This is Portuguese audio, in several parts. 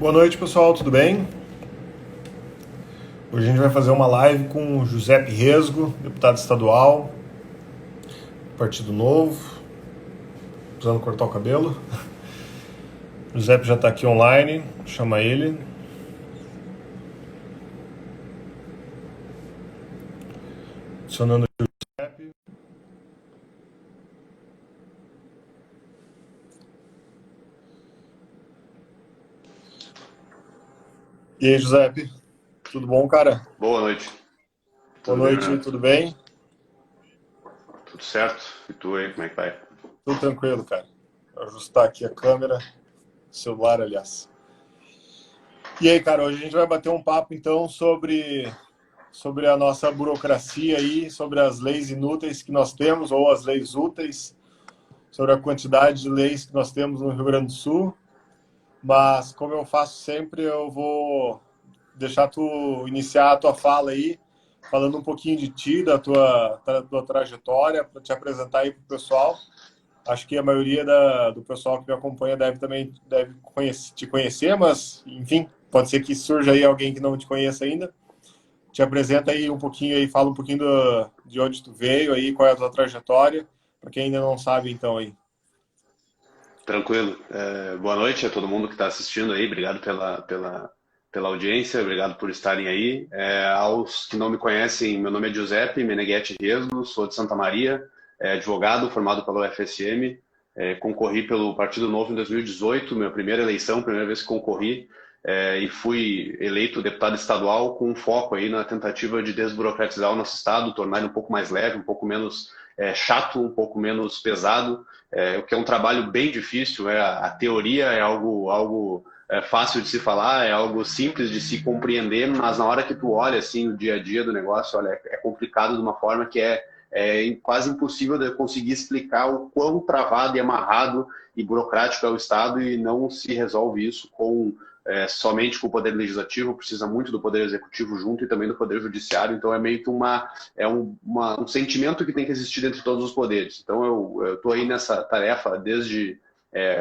Boa noite, pessoal, tudo bem? Hoje a gente vai fazer uma live com o Giuseppe Resgo, deputado estadual, Partido Novo, precisando cortar o cabelo. O Giuseppe já está aqui online, chama ele. Adicionando o Giuseppe. E aí, Giuseppe, tudo bom, cara? Boa noite. Boa Tudo bem, noite, Bernardo? tudo bem? Tudo certo? E tu aí, como é que vai? Tudo tranquilo, cara. Vou ajustar aqui a câmera, celular, aliás. E aí, cara, hoje a gente vai bater um papo, então, sobre a nossa burocracia aí, sobre as leis inúteis que nós temos, ou as leis úteis, sobre a quantidade de leis que nós temos no Rio Grande do Sul. Mas, como eu faço sempre, eu vou deixar tu iniciar a tua fala aí, falando um pouquinho de ti, da tua trajetória, para te apresentar aí para o pessoal. Acho que a maioria do pessoal que me acompanha deve te conhecer, mas, enfim, pode ser que surja aí alguém que não te conheça ainda. Te apresenta aí um pouquinho aí, fala um pouquinho de onde tu veio aí, qual é a tua trajetória, para quem ainda não sabe, então, aí. Tranquilo. Boa noite a todo mundo que está assistindo aí. Obrigado pela audiência, obrigado por estarem aí. Aos que não me conhecem, meu nome é Giuseppe Meneghetti Resgo, sou de Santa Maria, advogado formado pela UFSM. Concorri pelo Partido Novo em 2018, minha primeira eleição, primeira vez que concorri. E fui eleito deputado estadual com um foco aí na tentativa de desburocratizar o nosso estado, tornar ele um pouco mais leve, um pouco menos chato, um pouco menos pesado, o que é um trabalho bem difícil. A teoria é algo fácil de se falar, é algo simples de se compreender, mas na hora que tu olha assim o dia a dia do negócio, olha, é complicado de uma forma que é quase impossível de eu conseguir explicar o quão travado e amarrado e burocrático é o Estado, e não se resolve isso somente com o Poder Legislativo, precisa muito do Poder Executivo junto e também do Poder Judiciário. Então é meio que um sentimento que tem que existir dentro de todos os poderes. Então eu estou aí nessa tarefa desde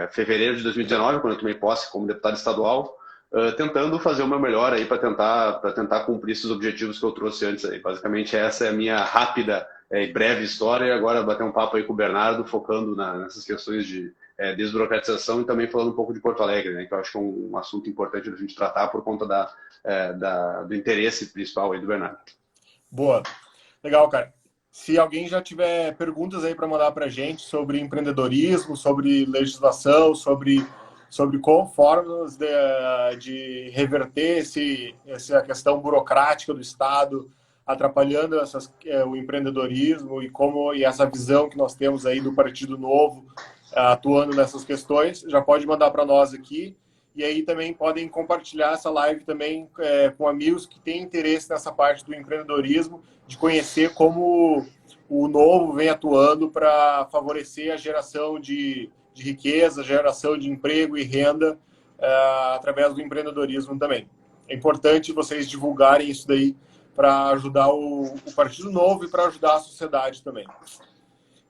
fevereiro de 2019, quando eu tomei posse como deputado estadual, tentando fazer o meu melhor aí para tentar cumprir esses objetivos que eu trouxe antes aí. Basicamente essa é a minha rápida e breve história, e agora bater um papo aí com o Bernardo, focando nessas questões de desburocratização, e também falando um pouco de Porto Alegre, né, que eu acho que é um assunto importante da gente tratar por conta do interesse principal aí do Bernardo. Boa. Legal, cara. Se alguém já tiver perguntas aí para mandar para a gente sobre empreendedorismo, sobre legislação, sobre como formas de reverter essa questão burocrática do Estado, atrapalhando o empreendedorismo e essa visão que nós temos aí do Partido Novo atuando nessas questões, já pode mandar para nós aqui. E aí também podem compartilhar essa live também com amigos que têm interesse nessa parte do empreendedorismo, de conhecer como o novo vem atuando para favorecer a geração de riqueza, geração de emprego e renda através do empreendedorismo também. É importante vocês divulgarem isso daí para ajudar o Partido Novo e para ajudar a sociedade também.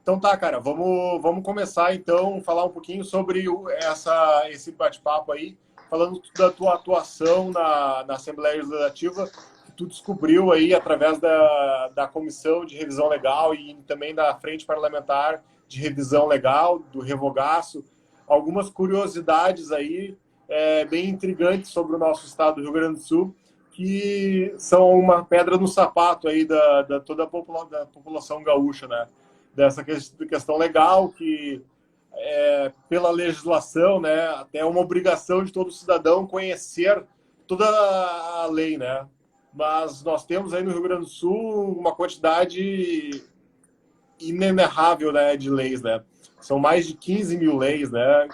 Então tá, cara, vamos começar então, falar um pouquinho sobre esse bate-papo aí, falando da tua atuação na Assembleia Legislativa, que tu descobriu aí através da Comissão de Revisão Legal e também da Frente Parlamentar de Revisão Legal, do Revogaço, algumas curiosidades aí bem intrigantes sobre o nosso estado do Rio Grande do Sul, que são uma pedra no sapato aí da toda da população gaúcha, né? Dessa questão legal que pela legislação, né, até é uma obrigação de todo cidadão conhecer toda a lei, né? Mas nós temos aí no Rio Grande do Sul uma quantidade inenarrável, né, de leis, né? São mais de 15 mil leis, né?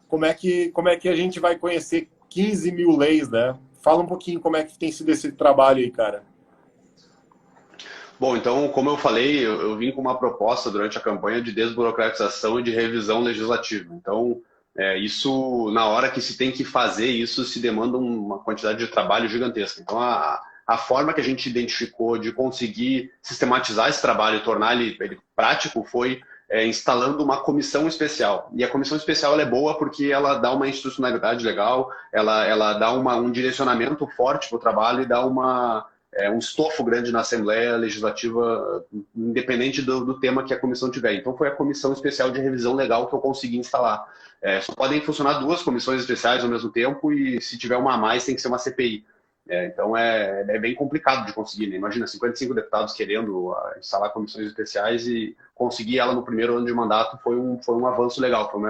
Como é que a gente vai conhecer 15 mil leis, né? Fala um pouquinho como é que tem sido esse trabalho aí, cara. Bom, então, como eu falei, eu vim com uma proposta durante a campanha de desburocratização e de revisão legislativa. Então, isso, na hora que se tem que fazer isso, se demanda uma quantidade de trabalho gigantesca. Então, a forma que a gente identificou de conseguir sistematizar esse trabalho e tornar ele prático foi instalando uma comissão especial. E a comissão especial ela é boa porque ela dá uma institucionalidade legal, ela dá um direcionamento forte para o trabalho e dá um estofo grande na Assembleia Legislativa, independente do tema que a comissão tiver. Então foi a Comissão Especial de Revisão Legal que eu consegui instalar. Só podem funcionar 2 comissões especiais ao mesmo tempo e se tiver uma a mais tem que ser uma CPI. Então é bem complicado de conseguir, né? Imagina, 55 deputados querendo instalar comissões especiais e conseguir ela no primeiro ano de mandato foi um avanço legal, foi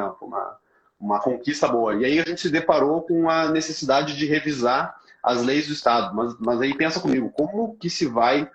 uma conquista boa. E aí a gente se deparou com a necessidade de revisar as leis do Estado. Mas aí pensa comigo, como que se vai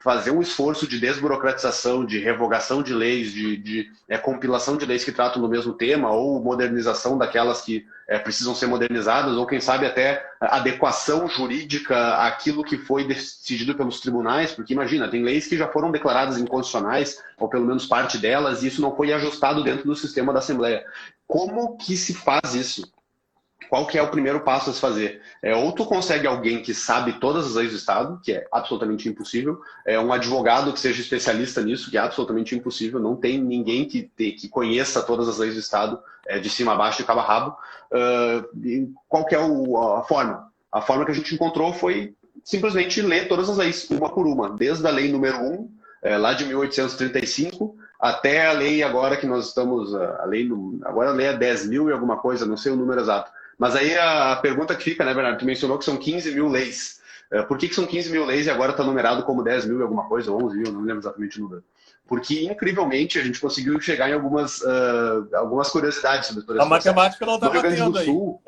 fazer um esforço de desburocratização, de revogação de leis, de compilação de leis que tratam do mesmo tema, ou modernização daquelas que precisam ser modernizadas, ou quem sabe até adequação jurídica àquilo que foi decidido pelos tribunais, porque imagina, tem leis que já foram declaradas inconstitucionais, ou pelo menos parte delas, e isso não foi ajustado dentro do sistema da Assembleia. Como que se faz isso? Qual que é o primeiro passo a se fazer? Ou tu consegue alguém que sabe todas as leis do Estado, que é absolutamente impossível, um advogado que seja especialista nisso, que é absolutamente impossível, não tem ninguém que conheça todas as leis do Estado, de cima a baixo, de cabo a rabo. Qual que é a forma? A forma que a gente encontrou foi simplesmente ler todas as leis, uma por uma, desde a lei número 1, lá de 1835, até a lei agora que nós estamos, agora a lei é 10.000 e alguma coisa, não sei o número exato. Mas aí a pergunta que fica, né, Bernardo? Tu mencionou que são 15 mil leis. Por que são 15 mil leis e agora está numerado como 10.000 e alguma coisa, ou 11.000, não lembro exatamente o número. Porque, incrivelmente, a gente conseguiu chegar em algumas curiosidades sobre todo esse processo. A matemática não está batendo aí. Sul,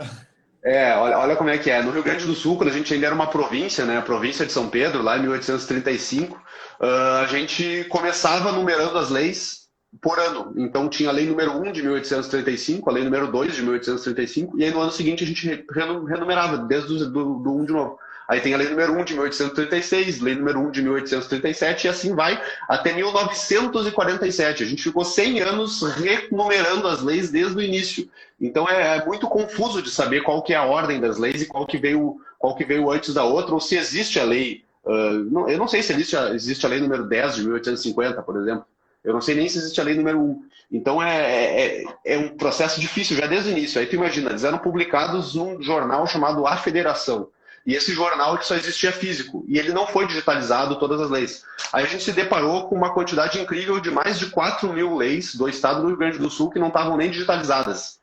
olha como é que é. No Rio Grande do Sul, quando a gente ainda era uma província, né, a província de São Pedro, lá em 1835, a gente começava numerando as leis por ano. Então tinha a lei número 1 de 1835, a lei número 2 de 1835, e aí no ano seguinte a gente renumerava, desde do 1 de novo. Aí tem a lei número 1 de 1836, lei número 1 de 1837, e assim vai até 1947. A gente ficou 100 anos renumerando as leis desde o início. Então é muito confuso de saber qual que é a ordem das leis e qual que veio antes da outra, ou se existe a lei. Eu não sei se existe a lei número 10 de 1850, por exemplo. Eu não sei nem se existe a lei número 1. Então é um processo difícil já desde o início. Aí tu imagina, eles eram publicados num jornal chamado A Federação. E esse jornal que só existia físico. E ele não foi digitalizado, todas as leis. Aí a gente se deparou com uma quantidade incrível de mais de 4.000 leis do estado do Rio Grande do Sul que não estavam nem digitalizadas.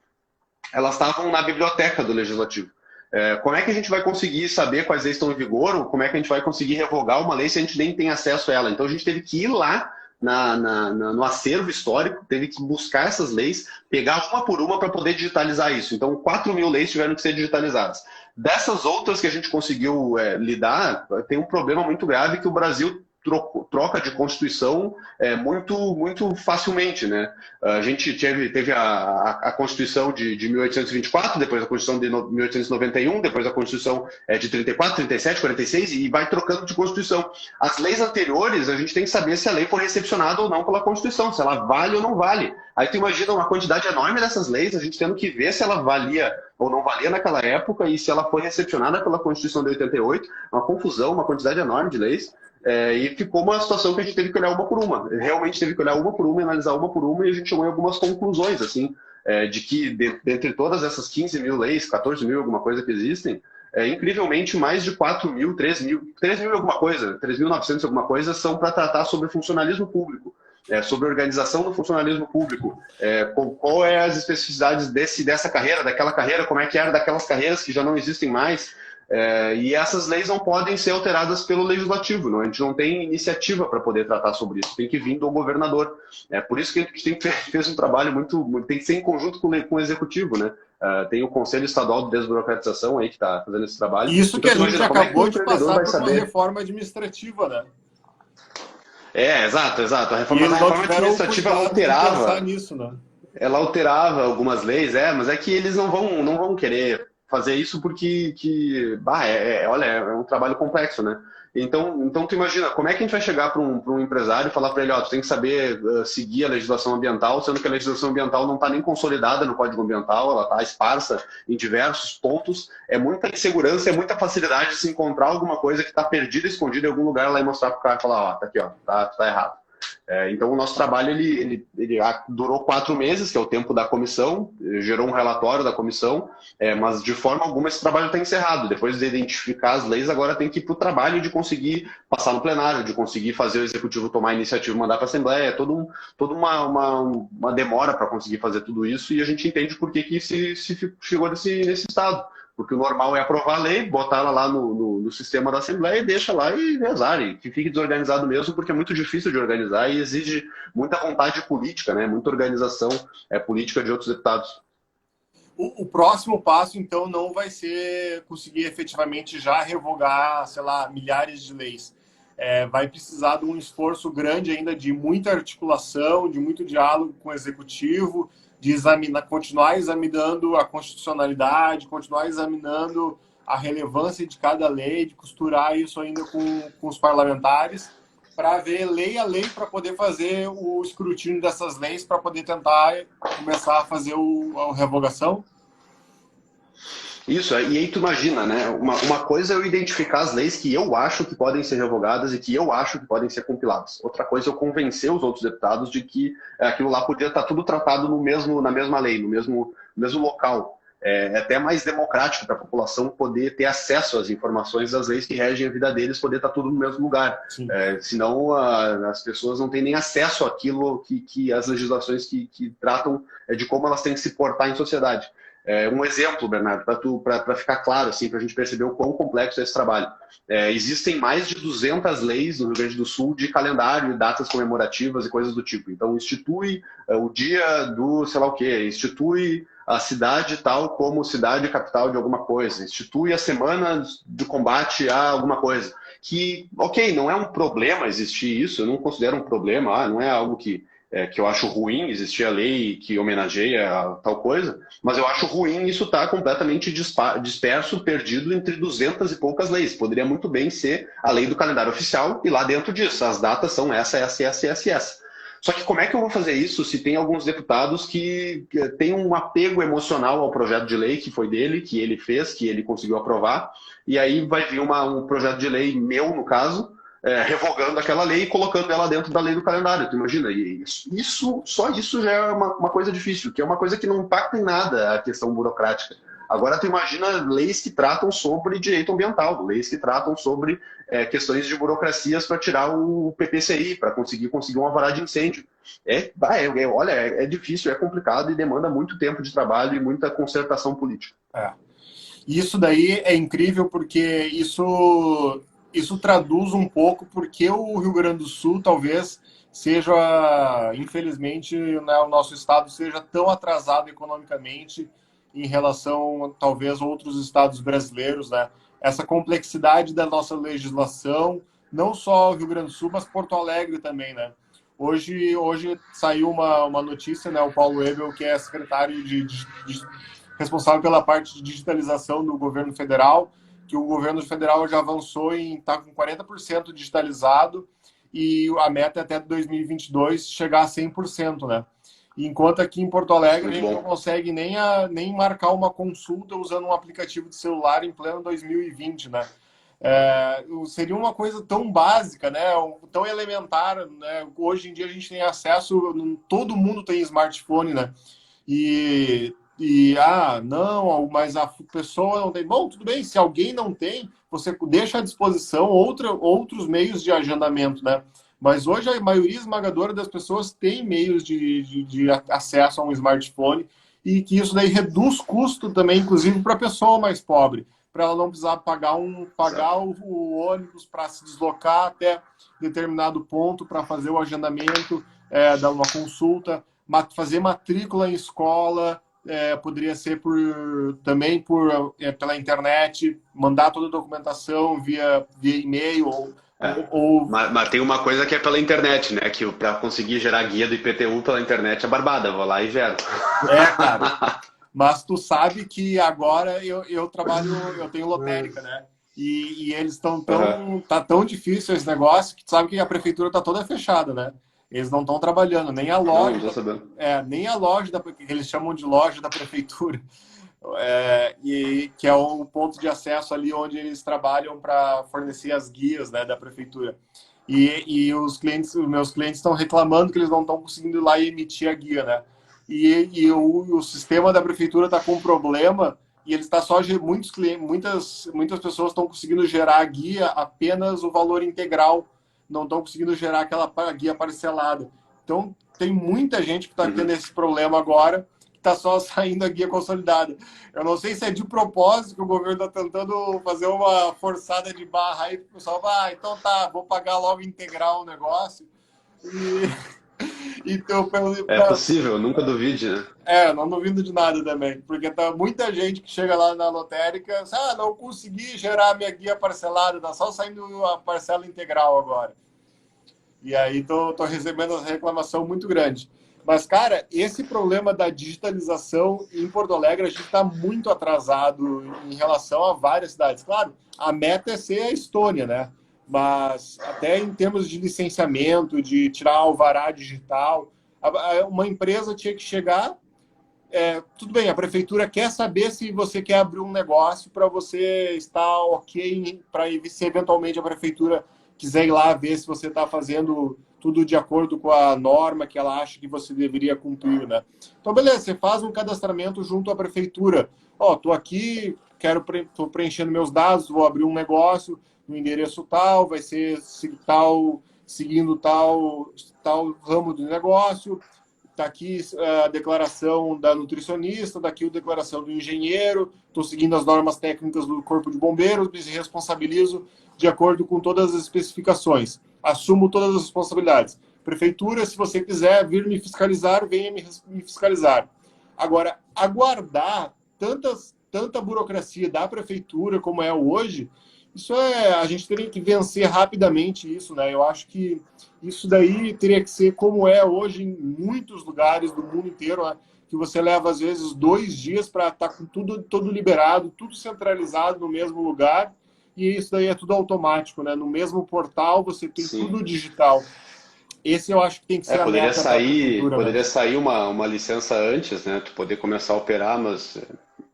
Elas estavam na biblioteca do Legislativo. Como é que a gente vai conseguir saber quais leis estão em vigor? Ou como é que a gente vai conseguir revogar uma lei se a gente nem tem acesso a ela? Então a gente teve que ir lá no acervo histórico, teve que buscar essas leis, pegar uma por uma para poder digitalizar isso. Então, 4.000 leis tiveram que ser digitalizadas. Dessas outras que a gente conseguiu lidar, tem um problema muito grave que o Brasil troca de Constituição muito facilmente, né? A gente teve a Constituição de 1824, depois a Constituição de 1891, depois a Constituição de 34, 37, 46, e vai trocando de Constituição. As leis anteriores, a gente tem que saber se a lei foi recepcionada ou não pela Constituição, se ela vale ou não vale. Aí tu imagina uma quantidade enorme dessas leis, a gente tendo que ver se ela valia ou não valia naquela época e se ela foi recepcionada pela Constituição de 88, uma confusão, uma quantidade enorme de leis. E ficou uma situação que a gente teve que olhar uma por uma. Realmente teve que olhar uma por uma, analisar uma por uma, e a gente chegou em algumas conclusões, assim, de que dentre todas essas 15.000 leis, 14.000 alguma coisa que existem, incrivelmente mais de 4.000, 3.000 alguma coisa, 3.900 alguma coisa são para tratar sobre funcionalismo público, sobre organização do funcionalismo público, qual é as especificidades dessa carreira, daquela carreira, como é que era daquelas carreiras que já não existem mais. E essas leis não podem ser alteradas pelo legislativo, não? A gente não tem iniciativa para poder tratar sobre isso, tem que vir do governador. Por isso que a gente fez um trabalho tem que ser em conjunto com o executivo, né? Tem o Conselho Estadual de Desburocratização aí que está fazendo esse trabalho. Isso então, que a gente acabou de passar por uma reforma administrativa, né? Exato. A reforma administrativa alterava. Nisso, né? Ela alterava algumas leis, mas é que eles não vão querer fazer isso porque olha, é um trabalho complexo, né? Então tu imagina, como é que a gente vai chegar para um empresário e falar para ele, tu tem que saber seguir a legislação ambiental, sendo que a legislação ambiental não está nem consolidada no Código Ambiental, ela está esparsa em diversos pontos, é muita insegurança, é muita facilidade de se encontrar alguma coisa que está perdida, escondida em algum lugar lá e mostrar para o cara e falar, tá aqui, tá errado. Então, o nosso trabalho ele durou 4 meses, que é o tempo da comissão, gerou um relatório da comissão, mas de forma alguma esse trabalho está encerrado. Depois de identificar as leis, agora tem que ir para o trabalho de conseguir passar no plenário, de conseguir fazer o executivo tomar a iniciativa e mandar para a Assembleia, toda uma demora para conseguir fazer tudo isso, e a gente entende por que se chegou nesse estado. Porque o normal é aprovar a lei, botar ela lá no sistema da Assembleia e deixa lá e rezar, e que fique desorganizado mesmo, porque é muito difícil de organizar e exige muita vontade política, né? Muita organização política de outros deputados. O próximo passo, então, não vai ser conseguir efetivamente já revogar, sei lá, milhares de leis. Vai precisar de um esforço grande ainda, de muita articulação, de muito diálogo com o executivo, de continuar examinando a constitucionalidade, continuar examinando a relevância de cada lei, de costurar isso ainda com os parlamentares, para ver lei a lei, para poder fazer o escrutínio dessas leis, para poder tentar começar a fazer a revogação. Isso, e aí tu imagina, né? Uma coisa é eu identificar as leis que eu acho que podem ser revogadas e que eu acho que podem ser compiladas. Outra coisa é eu convencer os outros deputados de que aquilo lá podia estar tudo tratado na mesma lei, no mesmo local. É até mais democrático para a população poder ter acesso às informações das leis que regem a vida deles, poder estar tudo no mesmo lugar. Senão as pessoas não têm nem acesso àquilo que as legislações que tratam de como elas têm que se portar em sociedade. Um exemplo, Bernardo, para ficar claro, assim, para a gente perceber o quão complexo é esse trabalho. Existem mais de 200 leis no Rio Grande do Sul de calendário, datas comemorativas e coisas do tipo. Então, institui o dia do sei lá o quê, institui a cidade tal como cidade capital de alguma coisa, institui a semana de combate a alguma coisa. Que, ok, não é um problema existir isso, eu não considero um problema, não é algo que eu acho ruim existir a lei que homenageia tal coisa, mas eu acho ruim isso estar completamente disperso, perdido entre 200 e poucas leis. Poderia muito bem ser a lei do calendário oficial e lá dentro disso, as datas são essa. Só que como é que eu vou fazer isso se tem alguns deputados que têm um apego emocional ao projeto de lei que foi dele, que ele fez, que ele conseguiu aprovar, e aí vai vir um projeto de lei meu, no caso, revogando aquela lei e colocando ela dentro da lei do calendário. Tu imagina? Só isso já é uma coisa difícil, que é uma coisa que não impacta em nada a questão burocrática. Agora tu imagina leis que tratam sobre direito ambiental, leis que tratam sobre questões de burocracias para tirar o PPCI, para conseguir um alvará de incêndio. Olha, é difícil, é complicado e demanda muito tempo de trabalho e muita concertação política. Isso daí é incrível porque isso traduz um pouco porque o Rio Grande do Sul talvez seja, infelizmente, né, o nosso estado seja tão atrasado economicamente em relação, talvez, a outros estados brasileiros, né? Essa complexidade da nossa legislação, não só o Rio Grande do Sul, mas Porto Alegre também, né? Hoje saiu uma notícia, né? O Paulo Ebel, que é secretário responsável pela parte de digitalização do governo federal, que o governo federal já avançou em estar com 40% digitalizado e a meta é até 2022 chegar a 100%, né? Enquanto aqui em Porto Alegre a gente não consegue nem marcar uma consulta usando um aplicativo de celular em pleno 2020, né? Seria uma coisa tão básica, né? Tão elementar, né? Hoje em dia a gente tem acesso, todo mundo tem smartphone, né? Não, mas a pessoa não tem. Bom, tudo bem, se alguém não tem, você deixa à disposição outros meios de agendamento, né? Mas hoje a maioria esmagadora das pessoas tem meios de acesso a um smartphone e que isso daí reduz custo também, inclusive para a pessoa mais pobre, para ela não precisar pagar o ônibus para se deslocar até determinado ponto para fazer o agendamento, dar uma consulta, fazer matrícula em escola. Poderia ser também pela internet, mandar toda a documentação via e-mail Mas tem uma coisa que é pela internet, né? Que para conseguir gerar guia do IPTU pela internet é barbada, vou lá e gero. Cara. Mas tu sabe que agora eu trabalho, eu tenho lotérica, né? E eles estão tá tão difícil esse negócio que tu sabe que a prefeitura tá toda fechada, né? Eles não estão trabalhando, nem a loja. Não tô sabendo. Nem a loja que eles chamam de loja da prefeitura. E que é o ponto de acesso ali onde eles trabalham para fornecer as guias, né, da prefeitura. Os meus clientes estão reclamando que eles não estão conseguindo ir lá e emitir a guia, né? O sistema da prefeitura está com um problema e ele está só muitos clientes, muitas pessoas estão conseguindo gerar a guia apenas o valor integral, não estão conseguindo gerar aquela guia parcelada. Então tem muita gente que está tendo esse problema agora, que está só saindo a guia consolidada. Eu não sei se é de propósito que o governo está tentando fazer uma forçada de barra aí para o pessoal, então tá, vou pagar logo integral o negócio. Então, é possível, nunca duvide, né? Não duvido de nada também, porque tá muita gente que chega lá na lotérica, não consegui gerar minha guia parcelada, tá só saindo a parcela integral agora. E aí tô recebendo essa reclamação muito grande. Mas, cara, esse problema da digitalização em Porto Alegre, a gente está muito atrasado em relação a várias cidades. Claro, a meta é ser a Estônia, né? Mas até em termos de licenciamento, de tirar alvará digital, uma empresa tinha que chegar... tudo bem, a prefeitura quer saber se você quer abrir um negócio para você estar ok, para se eventualmente a prefeitura quiser ir lá ver se você está fazendo tudo de acordo com a norma que ela acha que você deveria cumprir, né? Então, beleza, você faz um cadastramento junto à prefeitura. Tô aqui, tô preenchendo meus dados, vou abrir um negócio no endereço tal, vai ser tal, seguindo tal ramo do negócio. Está aqui a declaração da nutricionista, daqui a declaração do engenheiro, estou seguindo as normas técnicas do Corpo de Bombeiros, me responsabilizo de acordo com todas as especificações. Assumo todas as responsabilidades. Prefeitura, se você quiser vir me fiscalizar, venha me fiscalizar. Agora, aguardar tanta burocracia da prefeitura como é hoje, a gente teria que vencer rapidamente isso, né? Eu acho que isso daí teria que ser como é hoje em muitos lugares do mundo inteiro, né? Que você leva, às vezes, 2 dias para estar com tudo liberado, tudo centralizado no mesmo lugar, e isso daí é tudo automático, né? No mesmo portal você tem tudo digital. Esse eu acho que tem que ser a meta da prefeitura. Poderia sair uma licença antes, né? Tu poder começar a operar, mas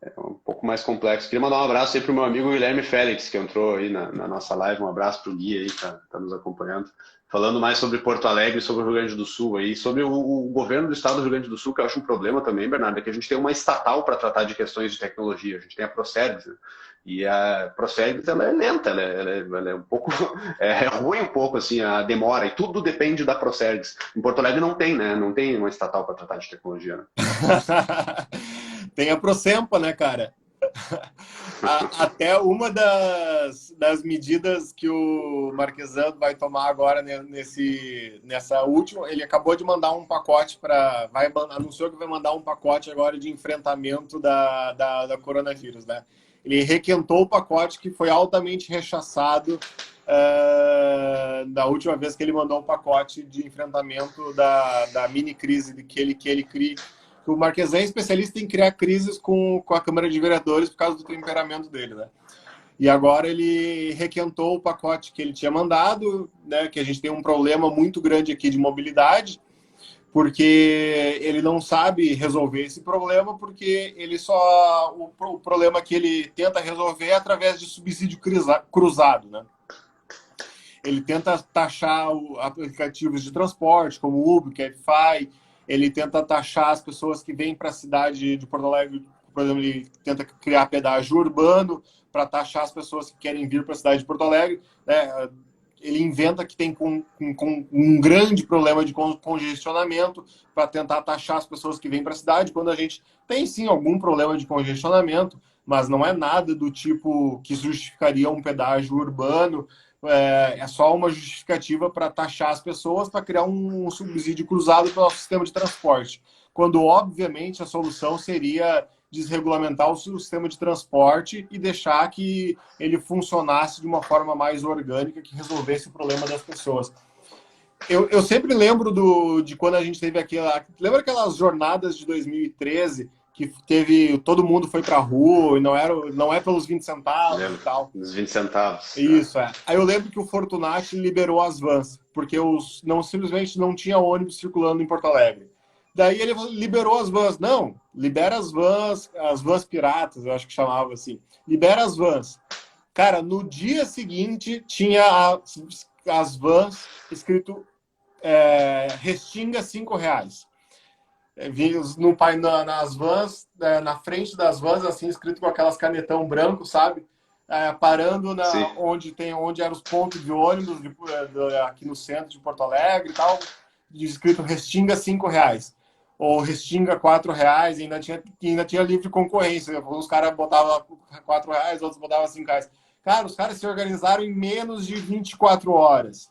é um pouco mais complexo. Queria mandar um abraço aí pro meu amigo Guilherme Félix, que entrou aí na nossa live. Um abraço pro Gui aí, que tá nos acompanhando. Falando mais sobre Porto Alegre e sobre o Rio Grande do Sul aí, sobre o governo do estado do Rio Grande do Sul, que eu acho um problema também, Bernardo, é que a gente tem uma estatal para tratar de questões de tecnologia. A gente tem a Procergs, né? E a Procergs, ela é lenta, ela é um pouco... É ruim um pouco, assim, a demora, e tudo depende da Procergs. Em Porto Alegre não tem, né? Não tem uma estatal para tratar de tecnologia, né? Tem a Procempa, né, cara? Até uma das medidas que o Marquesano vai tomar agora nessa última, ele acabou de mandar um pacote anunciou que vai mandar um pacote agora de enfrentamento da coronavírus, né? Ele requentou o pacote que foi altamente rechaçado da última vez que ele mandou um pacote de enfrentamento da mini crise que ele cria. O Marquesan é especialista em criar crises com a Câmara de Vereadores por causa do temperamento dele, né? E agora ele requentou o pacote que ele tinha mandado, né? Que a gente tem um problema muito grande aqui de mobilidade, porque ele não sabe resolver esse problema, porque o problema que ele tenta resolver é através de subsídio cruzado, né? Ele tenta taxar aplicativos de transporte, como Uber, Cabify. Ele tenta taxar as pessoas que vêm para a cidade de Porto Alegre. Por exemplo, ele tenta criar pedágio urbano para taxar as pessoas que querem vir para a cidade de Porto Alegre, né? Ele inventa que tem um grande problema de congestionamento para tentar taxar as pessoas que vêm para a cidade, quando a gente tem, sim, algum problema de congestionamento, mas não é nada do tipo que justificaria um pedágio urbano. É só uma justificativa para taxar as pessoas, para criar um subsídio cruzado para o nosso sistema de transporte. Quando, obviamente, a solução seria desregulamentar o sistema de transporte e deixar que ele funcionasse de uma forma mais orgânica, que resolvesse o problema das pessoas. Eu sempre lembro de quando a gente teve lembra aquelas jornadas de 2013 que todo mundo foi pra rua e não é pelos 20 centavos e tal. Os 20 centavos. Isso, é. Aí eu lembro que o Fortunati liberou as vans, porque simplesmente não tinha ônibus circulando em Porto Alegre. Daí ele liberou as vans. Não, libera as vans piratas, eu acho que chamava assim. Libera as vans. Cara, no dia seguinte tinha as vans escrito Restinga R$5. Nas vans, na frente das vans, assim, escrito com aquelas canetão branco, sabe? Parando onde eram os pontos de ônibus aqui no centro de Porto Alegre e tal, escrito Restinga R$5. Ou Restinga R$4, ainda tinha livre concorrência. Uns caras botavam R$4, outros botavam R$5. Cara, os caras se organizaram em menos de 24 horas.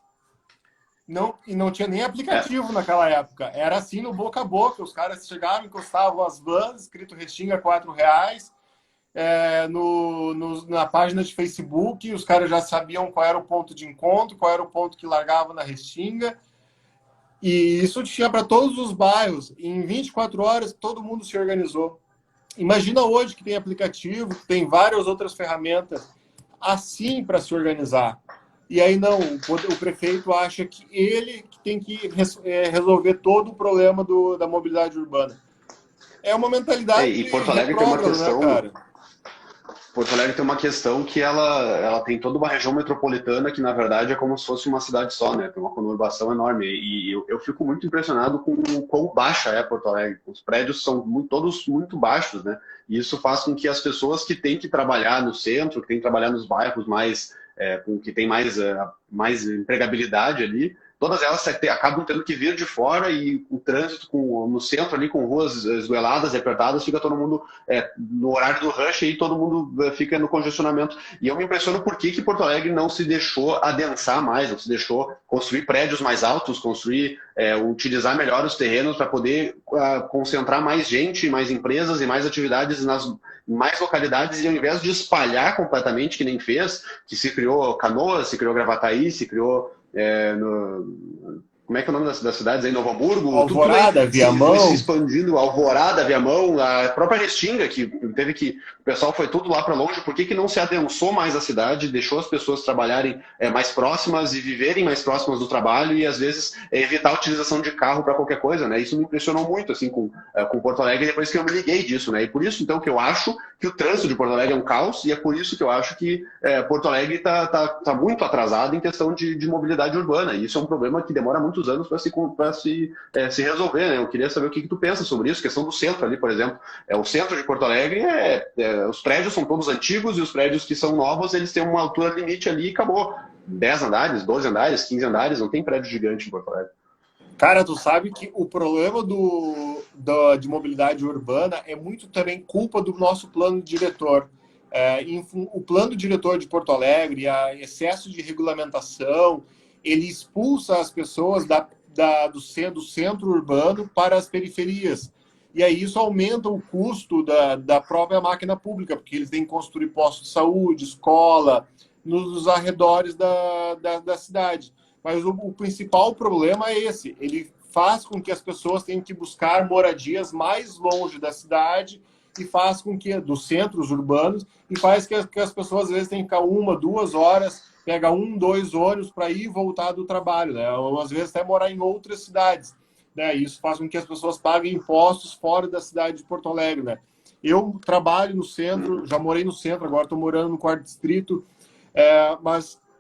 E não tinha nem aplicativo naquela época. Era assim no boca a boca. Os caras chegavam, encostavam as vans, escrito Restinga R$4, na página de Facebook. Os caras já sabiam qual era o ponto de encontro, qual era o ponto que largava na Restinga. E isso tinha para todos os bairros. E em 24 horas, todo mundo se organizou. Imagina hoje que tem aplicativo, que tem várias outras ferramentas assim para se organizar. E aí não, o prefeito acha que ele tem que resolver todo o problema da mobilidade urbana. É uma mentalidade e Porto Alegre tem uma questão, né, cara? Porto Alegre tem uma questão que ela tem toda uma região metropolitana que, na verdade, é como se fosse uma cidade só, né? Tem uma conurbação enorme. E eu fico muito impressionado com o quão baixa é Porto Alegre. Os prédios são todos muito baixos, né? E isso faz com que as pessoas que têm que trabalhar no centro, que têm que trabalhar nos bairros que tem mais empregabilidade ali, todas elas acabam tendo que vir de fora, e o trânsito no centro ali, com ruas esgoeladas e apertadas, fica todo mundo no horário do rush, e todo mundo fica no congestionamento. E eu me impressiono por que Porto Alegre não se deixou adensar mais, não se deixou construir prédios mais altos, utilizar melhor os terrenos para poder concentrar mais gente, mais empresas e mais atividades em mais localidades, e ao invés de espalhar completamente, que nem fez, que se criou Canoas, se criou Gravataí, se criou como é que é o nome das cidades aí? Novo Hamburgo, Alvorada, Viamão. Se expandindo, Alvorada, Viamão, a própria Restinga, o pessoal foi tudo lá para longe. Por que não se adensou mais a cidade, deixou as pessoas trabalharem mais próximas e viverem mais próximas do trabalho, e às vezes evitar a utilização de carro para qualquer coisa, né? Isso me impressionou muito, assim, com Porto Alegre, depois que eu me liguei disso, né? E por isso, então, que eu acho que o trânsito de Porto Alegre é um caos, e é por isso que eu acho que Porto Alegre tá muito atrasado em questão de mobilidade urbana, e isso é um problema que demora muitos anos para se resolver, né? Eu queria saber o que tu pensa sobre isso, questão do centro ali, por exemplo. O centro de Porto Alegre, os prédios são todos antigos, e os prédios que são novos, eles têm uma altura limite ali e acabou. 10 andares, 12 andares, 15 andares, não tem prédio gigante em Porto Alegre. Cara, tu sabe que o problema de mobilidade urbana é muito também culpa do nosso plano diretor. O plano diretor de Porto Alegre, a excesso de regulamentação, ele expulsa as pessoas do centro urbano para as periferias. E aí isso aumenta o custo da própria máquina pública, porque eles têm que construir postos de saúde, escola, nos arredores da cidade. Mas o principal problema é esse. Ele faz com que as pessoas tenham que buscar moradias mais longe da cidade, e faz com que, dos centros urbanos, e faz que as pessoas às vezes tenham que ficar 1, 2 horas, pega 1, 2 ônibus para ir e voltar do trabalho, né? Ou às vezes até morar em outras cidades, né? Isso faz com que as pessoas paguem impostos fora da cidade de Porto Alegre, né? Eu trabalho no centro, já morei no centro, agora estou morando no 4º distrito,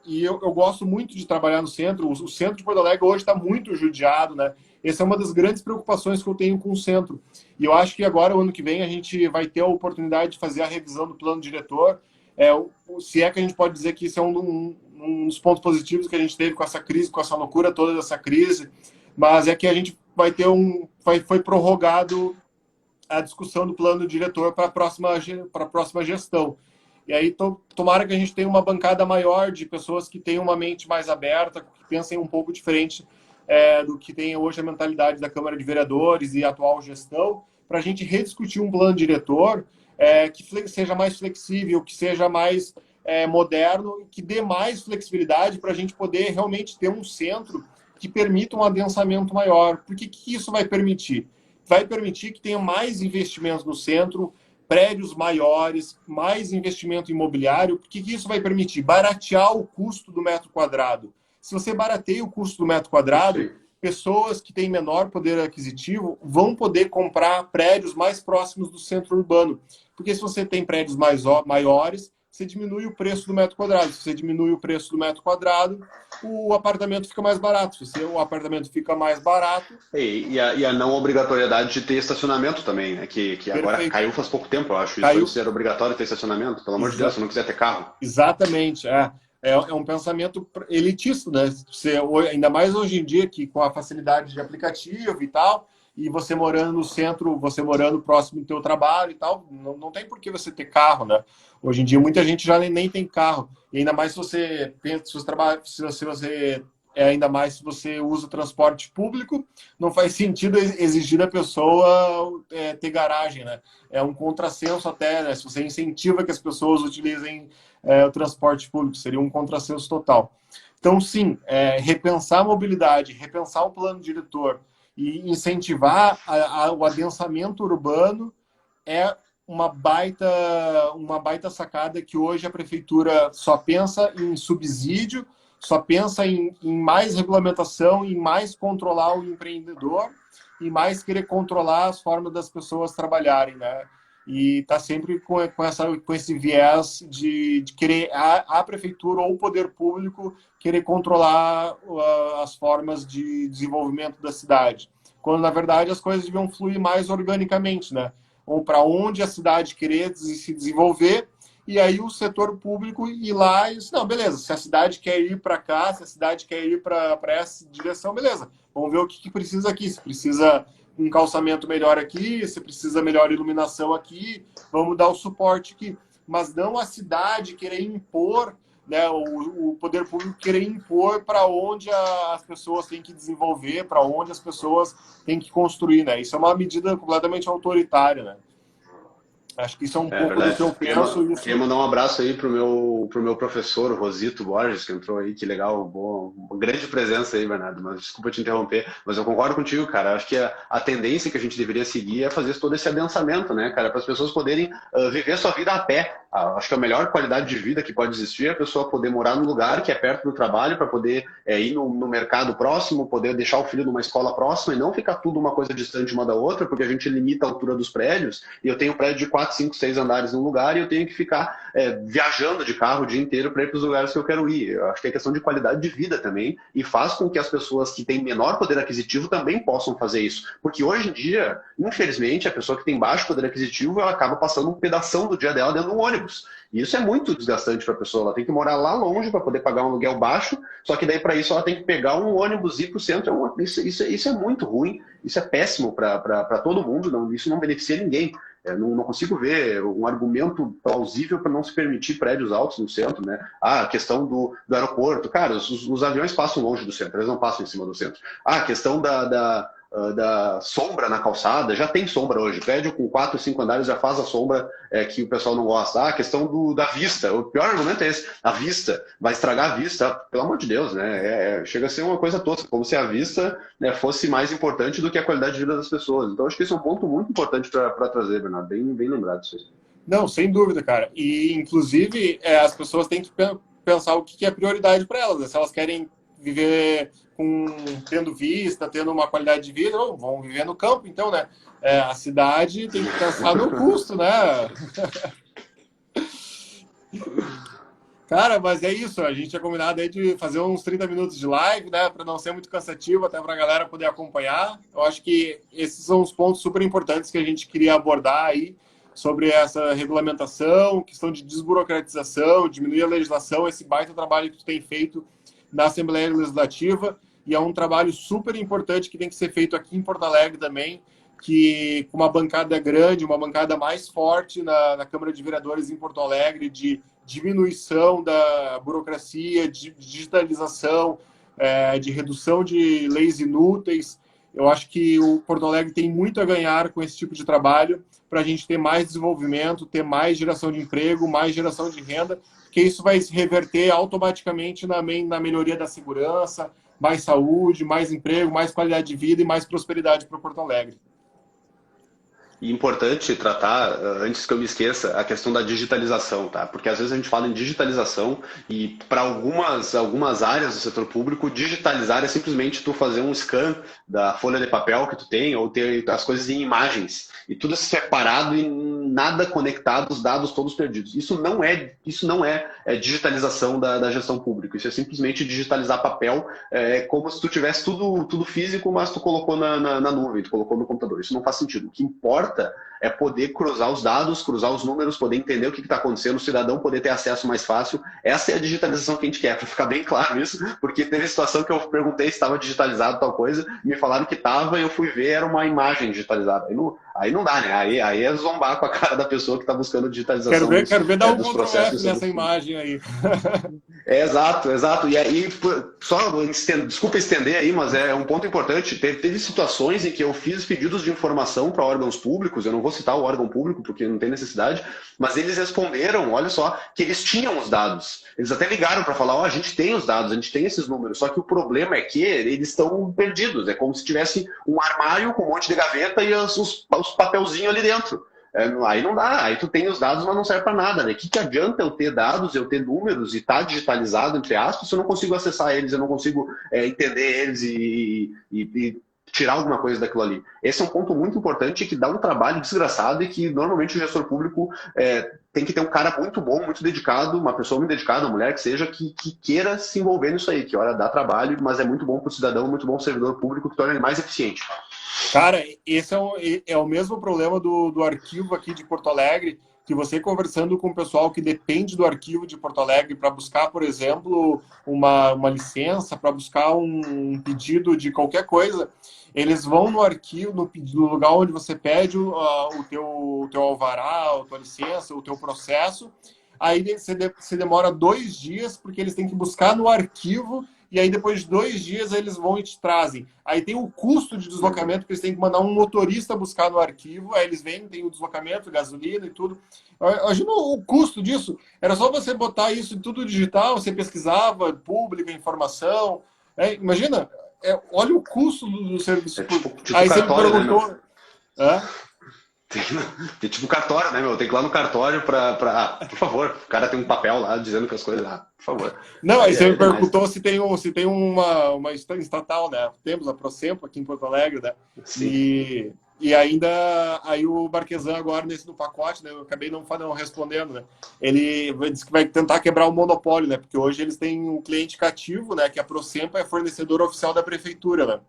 e eu gosto muito de trabalhar no centro. O centro de Porto Alegre hoje está muito judiado, né? Essa é uma das grandes preocupações que eu tenho com o centro. E eu acho que agora, o ano que vem, a gente vai ter a oportunidade de fazer a revisão do plano diretor. Se é que a gente pode dizer que isso é um dos pontos positivos que a gente teve com essa crise, com essa loucura toda dessa crise, mas é que a gente vai ter foi prorrogado a discussão do plano diretor para a próxima gestão. E aí, tomara que a gente tenha uma bancada maior de pessoas que tenham uma mente mais aberta, que pensem um pouco diferente do que tem hoje a mentalidade da Câmara de Vereadores e a atual gestão, para a gente rediscutir um plano diretor que seja mais flexível, que seja mais moderno, que dê mais flexibilidade para a gente poder realmente ter um centro que permita um adensamento maior. Porque que isso vai permitir? Vai permitir que tenha mais investimentos no centro, prédios maiores, mais investimento imobiliário. Porque que isso vai permitir? Baratear o custo do metro quadrado. Se você barateia o custo do metro quadrado, pessoas que têm menor poder aquisitivo vão poder comprar prédios mais próximos do centro urbano. Porque se você tem prédios maiores, você diminui o preço do metro quadrado. Se você diminui o preço do metro quadrado, o apartamento fica mais barato. Se o apartamento fica mais barato... E a não obrigatoriedade de ter estacionamento também, né? Que agora Perfeito. caiu faz pouco tempo, eu acho. Isso Caiu. antes era obrigatório ter estacionamento. Pelo amor de Deus, se não quiser ter carro. Exatamente, é um pensamento elitista, né? Você, ainda mais hoje em dia, que com a facilidade de aplicativo e tal, e você morando no centro, você morando próximo do teu trabalho e tal, não tem por que você ter carro, né? Hoje em dia, muita gente já nem tem carro. E ainda mais se você pensa, se você trabalha, se você ainda mais se você usa o transporte público, não faz sentido exigir da pessoa ter garagem, né? É um contrassenso até, né? Se você incentiva que as pessoas utilizem o transporte público, seria um contrassenso total. Então, sim, repensar a mobilidade, repensar o plano diretor e incentivar o adensamento urbano é uma baita sacada que hoje a prefeitura só pensa em subsídio, só pensa em mais regulamentação, em mais controlar o empreendedor e mais querer controlar as formas das pessoas trabalharem, né? E está sempre com esse viés de querer a prefeitura ou o poder público querer controlar as formas de desenvolvimento da cidade. Quando, na verdade, as coisas deviam fluir mais organicamente, né? Ou para onde a cidade querer se desenvolver, e aí o setor público ir lá e diz, não, beleza, se a cidade quer ir para cá, se a cidade quer ir para essa direção, beleza. Vamos ver o que precisa aqui. Se precisa um calçamento melhor aqui, se precisa melhor iluminação aqui, vamos dar o suporte aqui. Mas não a cidade querer impor, né, o poder público querer impor para onde as pessoas têm que desenvolver, para onde as pessoas têm que construir, né? Isso é uma medida completamente autoritária, né? Acho que isso é um pouco verdade. do que eu penso. Queria mandar um abraço aí pro meu professor, o Rosito Borges, que entrou aí, que legal, uma grande presença aí, Bernardo, mas desculpa te interromper, mas eu concordo contigo, cara, acho que a tendência que a gente deveria seguir é fazer todo esse adensamento, né, cara, para as pessoas poderem viver sua vida a pé. Acho que a melhor qualidade de vida que pode existir é a pessoa poder morar num lugar que é perto do trabalho, para poder ir no mercado próximo, poder deixar o filho numa escola próxima e não ficar tudo uma coisa distante uma da outra, porque a gente limita a altura dos prédios, e eu tenho um prédio de 4, 5, 6 andares num lugar e eu tenho que ficar viajando de carro o dia inteiro para ir para os lugares que eu quero ir. Eu acho que é questão de qualidade de vida também, e faz com que as pessoas que têm menor poder aquisitivo também possam fazer isso. Porque hoje em dia, infelizmente, a pessoa que tem baixo poder aquisitivo, ela acaba passando um pedação do dia dela dentro de um ônibus. E isso é muito desgastante para a pessoa. Ela tem que morar lá longe para poder pagar um aluguel baixo, só que daí para isso ela tem que pegar um ônibus e ir para o centro. Isso é muito ruim, isso é péssimo para todo mundo, isso não beneficia ninguém. Não consigo ver um argumento plausível para não se permitir prédios altos no centro, né? A questão do aeroporto. Cara, os aviões passam longe do centro, eles não passam em cima do centro. A questão da sombra na calçada, já tem sombra hoje. Prédio com 4, 5 andares já faz a sombra que o pessoal não gosta. A questão da vista. O pior argumento é esse. A vista. Vai estragar a vista. Pelo amor de Deus, né? Chega a ser uma coisa tosca, como se a vista fosse mais importante do que a qualidade de vida das pessoas. Então, acho que esse é um ponto muito importante para trazer, Bernardo. Bem lembrado disso aí. Não, sem dúvida, cara. E, inclusive, as pessoas têm que pensar o que é prioridade para elas, né? Se elas querem viver tendo vista, tendo uma qualidade de vida, não, vão viver no campo, então, né? A cidade tem que pensar no custo, né? Cara, mas é isso, a gente tinha combinado aí de fazer uns 30 minutos de live, né? Para não ser muito cansativo, até para a galera poder acompanhar. Eu acho que esses são os pontos super importantes que a gente queria abordar aí sobre essa regulamentação, questão de desburocratização, diminuir a legislação, esse baita trabalho que tu tem feito na Assembleia Legislativa, e é um trabalho super importante que tem que ser feito aqui em Porto Alegre também, que com uma bancada grande, uma bancada mais forte na Câmara de Vereadores em Porto Alegre, de diminuição da burocracia, de digitalização, de redução de leis inúteis. Eu acho que o Porto Alegre tem muito a ganhar com esse tipo de trabalho, para a gente ter mais desenvolvimento, ter mais geração de emprego, mais geração de renda, que isso vai se reverter automaticamente na melhoria da segurança, mais saúde, mais emprego, mais qualidade de vida e mais prosperidade para Porto Alegre. E importante tratar, antes que eu me esqueça, a questão da digitalização, tá? Porque às vezes a gente fala em digitalização e para algumas áreas do setor público, digitalizar é simplesmente tu fazer um scan da folha de papel que tu tem ou ter as coisas em imagens e tudo separado e nada conectado, os dados todos perdidos. Isso não é digitalização da gestão pública. Isso é simplesmente digitalizar papel, como se tu tivesse tudo físico, mas tu colocou na nuvem, tu colocou no computador. Isso não faz sentido. O que importa é poder cruzar os dados, cruzar os números, poder entender o que está acontecendo, o cidadão poder ter acesso mais fácil. Essa é a digitalização que a gente quer, para ficar bem claro isso, porque teve situação que eu perguntei se estava digitalizado tal coisa, me falaram que estava e eu fui ver, era uma imagem digitalizada. Aí não dá, né? Aí é zombar com a cara da pessoa que está buscando digitalização Quero ver dar um dos Ctrl processos. F nessa imagem aí. Exato. E aí, desculpa estender aí, mas é um ponto importante. Teve situações em que eu fiz pedidos de informação para órgãos públicos, eu não vou citar o órgão público porque não tem necessidade, mas eles responderam, olha só, que eles tinham os dados. Eles até ligaram para falar, a gente tem os dados, a gente tem esses números, só que o problema é que eles estão perdidos. É como se tivesse um armário com um monte de gaveta e os papelzinhos ali dentro. Aí não dá, aí tu tem os dados, mas não serve para nada, né? O que adianta eu ter dados, eu ter números e estar digitalizado, entre aspas, se eu não consigo acessar eles, eu não consigo entender eles e tirar alguma coisa daquilo ali. Esse é um ponto muito importante que dá um trabalho desgraçado e que normalmente o gestor público tem que ter um cara muito bom, muito dedicado, uma pessoa muito dedicada, uma mulher que seja, que queira se envolver nisso aí, que olha, dá trabalho, mas é muito bom para o cidadão, muito bom para o servidor público, que torna ele mais eficiente. Cara, esse é o mesmo problema do arquivo aqui de Porto Alegre, que você conversando com o pessoal que depende do arquivo de Porto Alegre para buscar, por exemplo, uma licença, para buscar um pedido de qualquer coisa, eles vão no arquivo, no lugar onde você pede o teu alvará, a tua licença, o teu processo, aí você demora 2 dias, porque eles têm que buscar no arquivo, e aí depois de 2 dias eles vão e te trazem. Aí tem o custo de deslocamento, que eles têm que mandar um motorista buscar no arquivo, aí eles vêm, tem o deslocamento, gasolina e tudo. Imagina o custo disso. Era só você botar isso tudo digital, você pesquisava, pública, informação. Imagina, olha o custo do serviço público. Tipo Aí você me cartório, perguntou... né, tem tipo cartório, né, meu? Tem que ir lá no cartório por favor, o cara tem um papel lá dizendo que as coisas lá, por favor. Não, aí você me demais. perguntou se tem uma estatal, né? Temos a Prosempo aqui em Porto Alegre, né? Sim. E ainda aí o Marquesan agora nesse do pacote, né? Eu acabei não respondendo, né? Ele disse que vai tentar quebrar o monopólio, né? Porque hoje eles têm um cliente cativo, né? Que a Prosempo é fornecedora oficial da prefeitura, né?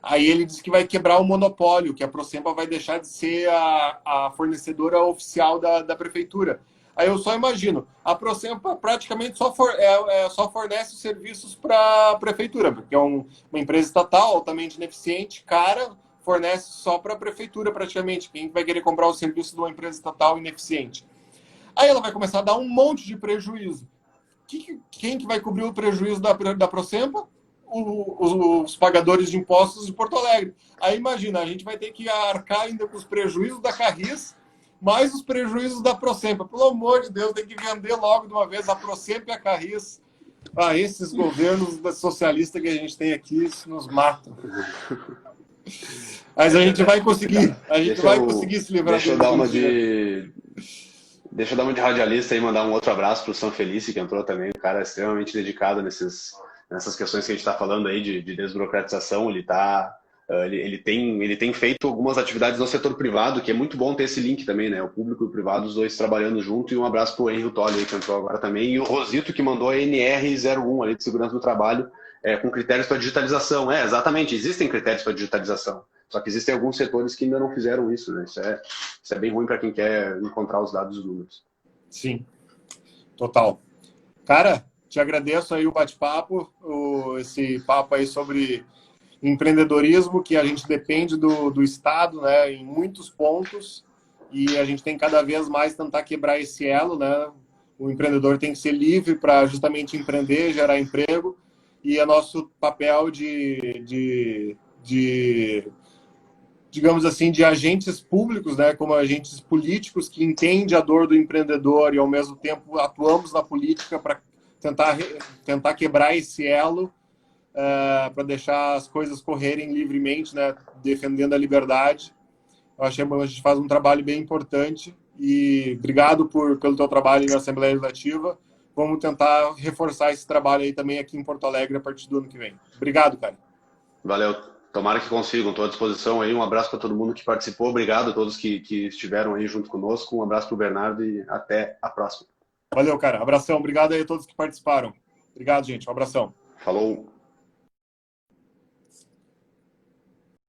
Aí ele disse que vai quebrar o monopólio, que a Prosempa vai deixar de ser a fornecedora oficial da prefeitura. Aí eu só imagino, a Prosempa praticamente só fornece os serviços para a prefeitura, porque é uma empresa estatal altamente ineficiente, cara, fornece só para a prefeitura praticamente. Quem vai querer comprar os serviços de uma empresa estatal ineficiente? Aí ela vai começar a dar um monte de prejuízo. Quem que vai cobrir o prejuízo da Prosempa? Os pagadores de impostos de Porto Alegre. Aí imagina, a gente vai ter que arcar ainda com os prejuízos da Carris, mais os prejuízos da Prosempa. Pelo amor de Deus, tem que vender logo de uma vez a Prosempa e a Carris. Esses governos socialistas que a gente tem aqui, isso nos matam. Mas a gente vai conseguir. A gente vai conseguir se livrar Deixa eu dar uma de radialista e mandar um outro abraço para o São Felice, que entrou também. Um cara extremamente dedicado nessas questões que a gente está falando aí de desburocratização. Ele tem feito algumas atividades no setor privado, que é muito bom ter esse link também, né? O público e o privado, os dois trabalhando junto. E um abraço para o Henrique Tolle, que entrou agora também. E o Rosito, que mandou a NR01 ali de segurança do trabalho, com critérios para digitalização. Exatamente, existem critérios para digitalização. Só que existem alguns setores que ainda não fizeram isso, né? Isso é bem ruim para quem quer encontrar os dados dos números. Sim, total. Cara, te agradeço aí o bate-papo, esse papo aí sobre empreendedorismo, que a gente depende do Estado, né, em muitos pontos, e a gente tem cada vez mais tentar quebrar esse elo, né? O empreendedor tem que ser livre para justamente empreender, gerar emprego, e é nosso papel digamos assim, de agentes públicos, né, como agentes políticos que entendem a dor do empreendedor e, ao mesmo tempo, atuamos na política para tentar quebrar esse elo, para deixar as coisas correrem livremente, né, defendendo a liberdade. Eu achei que a gente faz um trabalho bem importante e obrigado pelo teu trabalho na Assembleia Legislativa. Vamos tentar reforçar esse trabalho aí também aqui em Porto Alegre a partir do ano que vem. Obrigado, cara. Valeu. Tomara que consigam. Estou à disposição aí. Um abraço para todo mundo que participou. Obrigado a todos que estiveram aí junto conosco. Um abraço para o Bernardo e até a próxima. Valeu, cara. Abração. Obrigado aí a todos que participaram. Obrigado, gente. Um abração. Falou.